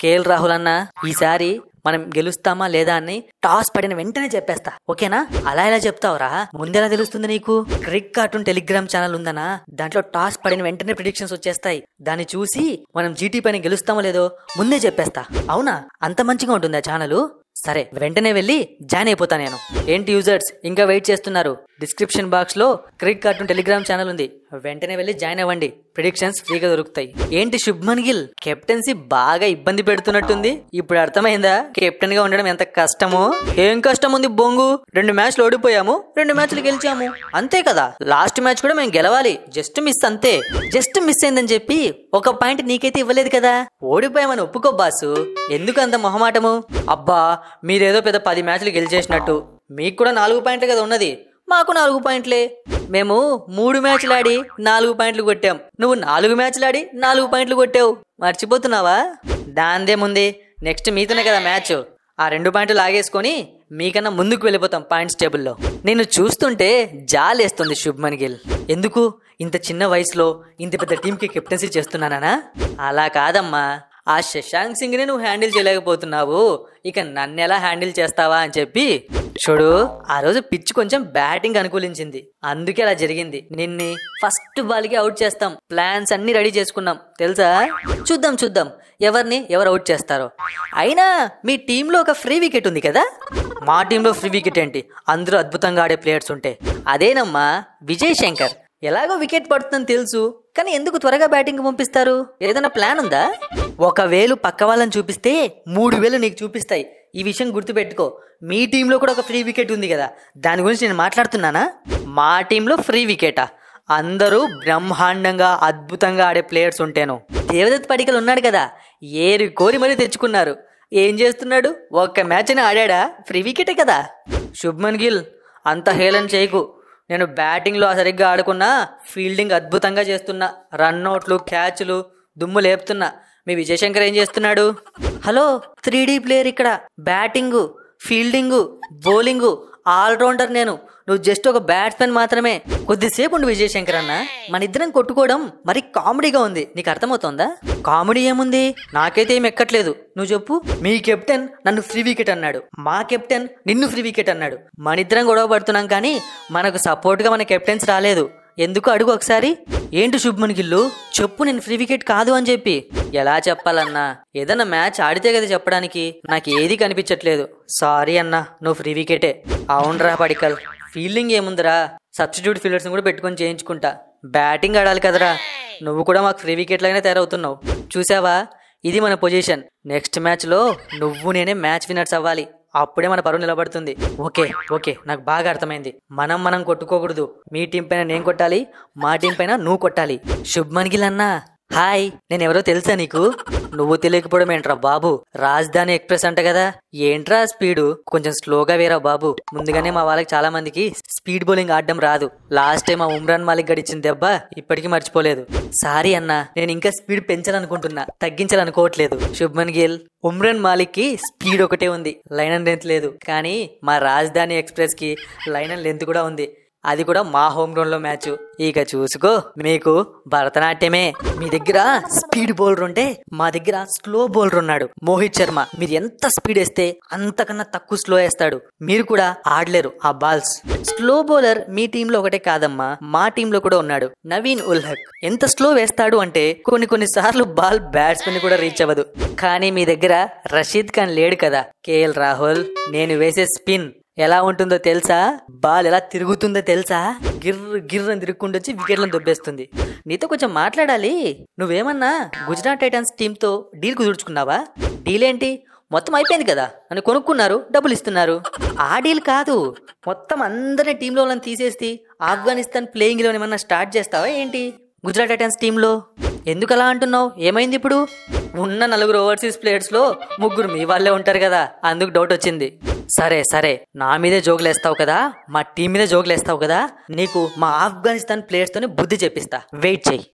KL Rahul అన్న, ఈసారి మనం గెలుస్తామా లేదా అని టాస్ పడిన వెంటనే చెప్పేస్తా, ఓకేనా? అలా ఎలా చెప్తావురా? ముందెలా తెలుస్తుంది నీకు? క్రిక్ కార్టూన్ టెలిగ్రామ్ ఛానల్ ఉందనా, దాంట్లో టాస్ పడిన వెంటనే ప్రిడిక్షన్స్ వచ్చేస్తాయి. దాన్ని చూసి మనం జీటీ పైన గెలుస్తామో లేదో ముందే చెప్పేస్తా. అవునా? అంత మంచిగా ఉంటుందా ఛానల్? సరే, వెంటనే వెళ్ళి జాయిన్ అయిపోతా నేను. ఏంటి యూజర్స్ ఇంకా వెయిట్ చేస్తున్నారు? డిస్క్రిప్షన్ బాక్స్ లో క్రిక్ కార్టూన్ టెలిగ్రామ్ ఛానల్ ఉంది, వెంటనే వెళ్ళి జాయిన్ అవ్వండి. ప్రిడిక్షన్స్ ఫ్రీగా దొరుకుతాయి. ఏంటి శుభ్మన్ గిల్ కెప్టెన్సీ బాగా ఇబ్బంది పెడుతున్నట్టుంది. ఇప్పుడు అర్థమైందా కెప్టెన్ గా ఉండడం ఎంత కష్టమో? ఏం కష్టం ఉంది బొంగు? 2 మ్యాచ్లు ఓడిపోయాము, 2 మ్యాచ్లు గెలిచాము, అంతే కదా. లాస్ట్ మ్యాచ్ కూడా మేము గెలవాలి, జస్ట్ మిస్ అంతే. జస్ట్ మిస్ అయిందని చెప్పి ఒక పాయింట్ నీకైతే ఇవ్వలేదు కదా. ఓడిపోయామని ఒప్పుకో బాసు, ఎందుకు అంత మొహమాటము? అబ్బా, మీరేదో పెద్ద 10 మ్యాచ్లు గెలిచేసినట్టు. మీకు కూడా 4 పాయింట్లు కదా ఉన్నది, మాకు 4 పాయింట్లే. మేము 3 మ్యాచ్లు ఆడి 4 పాయింట్లు కొట్టాం, నువ్వు 4 మ్యాచ్లు ఆడి 4 పాయింట్లు కొట్టావు. మర్చిపోతున్నావా? దాందేముంది, నెక్స్ట్ మీతోనే కదా మ్యాచ్. ఆ 2 పాయింట్లు లాగేసుకొని మీకన్నా ముందుకు వెళ్ళిపోతాం పాయింట్స్ టేబుల్లో. నేను చూస్తుంటే జాలేస్తుంది శుభ్మన్ గిల్. ఎందుకు ఇంత చిన్న వయసులో ఇంత పెద్ద టీంకి కెప్టెన్సీ చేస్తున్నానా? అలా కాదమ్మా, ఆ శశాంక్ సింగ్ ని నువ్వు హ్యాండిల్ చేయలేకపోతున్నావు, ఇక నన్ను ఎలా హ్యాండిల్ చేస్తావా అని చెప్పి. చూడు, ఆ రోజు పిచ్ కొంచెం బ్యాటింగ్ అనుకూలించింది, అందుకే అలా జరిగింది. నిన్ని ఫస్ట్ బాల్ కి అవుట్ చేస్తాం, ప్లాన్స్ అన్ని రెడీ చేసుకున్నాం తెలుసా. చూద్దాం ఎవరు అవుట్ చేస్తారో. అయినా మీ టీంలో ఒక ఫ్రీ వికెట్ ఉంది కదా. మా టీంలో ఫ్రీ వికెట్ ఏంటి? అందరూ అద్భుతంగా ఆడే ప్లేయర్స్ ఉంటే. అదేనమ్మా విజయ్ శంకర్. ఎలాగో వికెట్ పడుతుందని తెలుసు, కానీ ఎందుకు త్వరగా బ్యాటింగ్ పంపిస్తారు? ఏదైనా ప్లాన్ ఉందా? 1 వేలు పక్క వాళ్ళని చూపిస్తే 3 వేలు నీకు చూపిస్తాయి. ఈ విషయం గుర్తుపెట్టుకో. మీ టీంలో కూడా ఒక ఫ్రీ వికెట్ ఉంది కదా, దాని గురించి నేను మాట్లాడుతున్నానా? మా టీంలో ఫ్రీ వికెటా? అందరూ బ్రహ్మాండంగా అద్భుతంగా ఆడే ప్లేయర్స్ ఉంటేను. దేవదత్ పడికల్ ఉన్నాడు కదా, ఏరి కోరి మరీ తెచ్చుకున్నారు. ఏం చేస్తున్నాడు? 1 మ్యాచ్ అని ఆడా, ఫ్రీ వికెటే కదా. శుభ్మన్ గిల్ అంత హేళన చేయకు. నేను బ్యాటింగ్లో సరిగ్గా ఆడుకున్నా, ఫీల్డింగ్ అద్భుతంగా చేస్తున్నా, రన్అట్లు క్యాచ్లు దుమ్ము లేపుతున్నా. మీ విజయశంకర్ ఏం చేస్తున్నాడు? హలో, 3D ప్లేయర్ ఇక్కడ. బ్యాటింగు, ఫీల్డింగు, బౌలింగు ఆల్రౌండర్ నేను. నువ్వు జస్ట్ ఒక బ్యాట్స్మెన్ మాత్రమే. కొద్దిసేపు ఉండు విజయశంకర్ అన్న, మన ఇద్దరం కొట్టుకోవడం మరి కామెడీగా ఉంది. నీకు అర్థమవుతోందా? కామెడీ ఏముంది? నాకైతే ఏం ఎక్కట్లేదు. నువ్వు చెప్పు. మీ కెప్టెన్ నన్ను ఫ్రీ వికెట్ అన్నాడు, మా కెప్టెన్ నిన్ను ఫ్రీ వికెట్ అన్నాడు. మన ఇద్దరం గొడవ పడుతున్నాం, కానీ మనకు సపోర్ట్ గా మన కెప్టెన్స్ రాలేదు. ఎందుకు అడుగు ఒకసారి. ఏంటి శుభ్మన్ గిల్లు చెప్పు, నేను ఫ్రీ వికెట్ కాదు అని చెప్పి. ఎలా చెప్పాలన్నా, ఏదన్నా మ్యాచ్ ఆడితే కదా చెప్పడానికి. నాకు ఏది కనిపించట్లేదు. సారీ అన్నా, నువ్వు ఫ్రీ వికెటే. అవునరా పడికల్, ఫీల్డింగ్ ఏముందిరా, సబ్స్టిట్యూట్ ఫీల్డర్స్ కూడా పెట్టుకొని చేయించుకుంటా. బ్యాటింగ్ ఆడాలి కదరా. నువ్వు కూడా మాకు ఫ్రీ వికెట్ లాగానే తయారవుతున్నావు. చూసావా, ఇది మన పొజిషన్. నెక్స్ట్ మ్యాచ్ లో నువ్వు నేనే మ్యాచ్ విన్నర్స్ అవ్వాలి, అప్పుడే మన పరువు నిలబడుతుంది. ఓకే, నాకు బాగా అర్థమైంది. మనం కొట్టుకోకూడదు. మీ టీం పైన నేను కొట్టాలి, మా టీం పైన నువ్వు కొట్టాలి. శుభ్మన్ గిల్ అన్నా హాయ్, నేను ఎవరో తెలుసా నీకు? నువ్వు తెలియకపోవడం ఏంట్రా బాబు? రాజధాని ఎక్స్ప్రెస్ అంట కదా. ఏంట్రా స్పీడు? కొంచెం స్లోగా వేరా బాబు. ముందుగానే మా వాళ్ళకి చాలా మందికి స్పీడ్ బౌలింగ్ ఆడడం రాదు. లాస్ట్ టైం ఆ ఉమ్రాన్ మాలిక్ గడిచిన దెబ్బ ఇప్పటికీ మర్చిపోలేదు. సారీ అన్నా, నేను ఇంకా స్పీడ్ పెంచాలనుకుంటున్నా, తగ్గించాలనుకోవట్లేదు. శుభ్మన్ గిల్, ఉమ్రాన్ మాలిక్ కి స్పీడ్ ఒకటే ఉంది, లైన్ అండ్ లెంత్ లేదు. కానీ మా రాజధాని ఎక్స్ప్రెస్ కి లైన్ అండ్ లెంత్ కూడా ఉంది. అది కూడా మా హోమ్ గ్రౌండ్ లో మ్యాచ్. ఇక చూసుకో, మీకు భరతనాట్యమే. మీ దగ్గర స్పీడ్ బౌలర్ ఉంటే మా దగ్గర స్లో బౌలర్ ఉన్నాడు, మోహిత్ శర్మ. మీరు ఎంత స్పీడ్ వేస్తే అంతకన్నా తక్కువ స్లో వేస్తాడు. మీరు కూడా ఆడలేరు ఆ బాల్స్. స్లో బౌలర్ మీ టీంలో ఒకటే కాదమ్మా, మా టీంలో కూడా ఉన్నాడు, నవీన్ ఉల్ హక్. ఎంత స్లో వేస్తాడు అంటే కొన్ని సార్లు బాల్ బ్యాట్స్మెన్ కూడా రీచ్ అవ్వదు. కానీ మీ దగ్గర రషీద్ ఖాన్ లేడు కదా. కేఎల్ రాహుల్, నేను వేసే స్పిన్ ఎలా ఉంటుందో తెలుసా? బాల్ ఎలా తిరుగుతుందో తెలుసా? గిర్రని తిరుగుకుంటూ వచ్చి వికెట్లను దొబ్బేస్తుంది. నీతో కొంచెం మాట్లాడాలి. నువ్వేమన్నా గుజరాత్ టైటన్స్ టీంతో డీల్ కుదుర్చుకున్నావా? డీల్ ఏంటి? మొత్తం అయిపోయింది కదా, నన్ను కొనుక్కున్నారు, డబ్బులు ఇస్తున్నారు. ఆ డీల్ కాదు, మొత్తం అందరినీ టీంలో వాళ్ళని తీసేసి ఆఫ్ఘనిస్తాన్ ప్లేయింగ్ లో ఏమన్నా స్టార్ట్ చేస్తావా ఏంటి గుజరాత్ టైటన్స్ టీంలో? ఎందుకు అలా అంటున్నావు? ఏమైంది ఇప్పుడు? ఉన్న 4 ఓవర్సీస్ ప్లేయర్స్ లో 3 మీ వాళ్ళే ఉంటారు కదా, అందుకు డౌట్ వచ్చింది. సరే, నా మీదే జోకులేస్తావు కదా, మా టీం మీదే జోకులేస్తావు కదా. నీకు మా ఆఫ్ఘనిస్తాన్ ప్లేయర్స్ తోనే బుద్ధి చెప్పిస్తా, వెయిట్ చెయ్యి.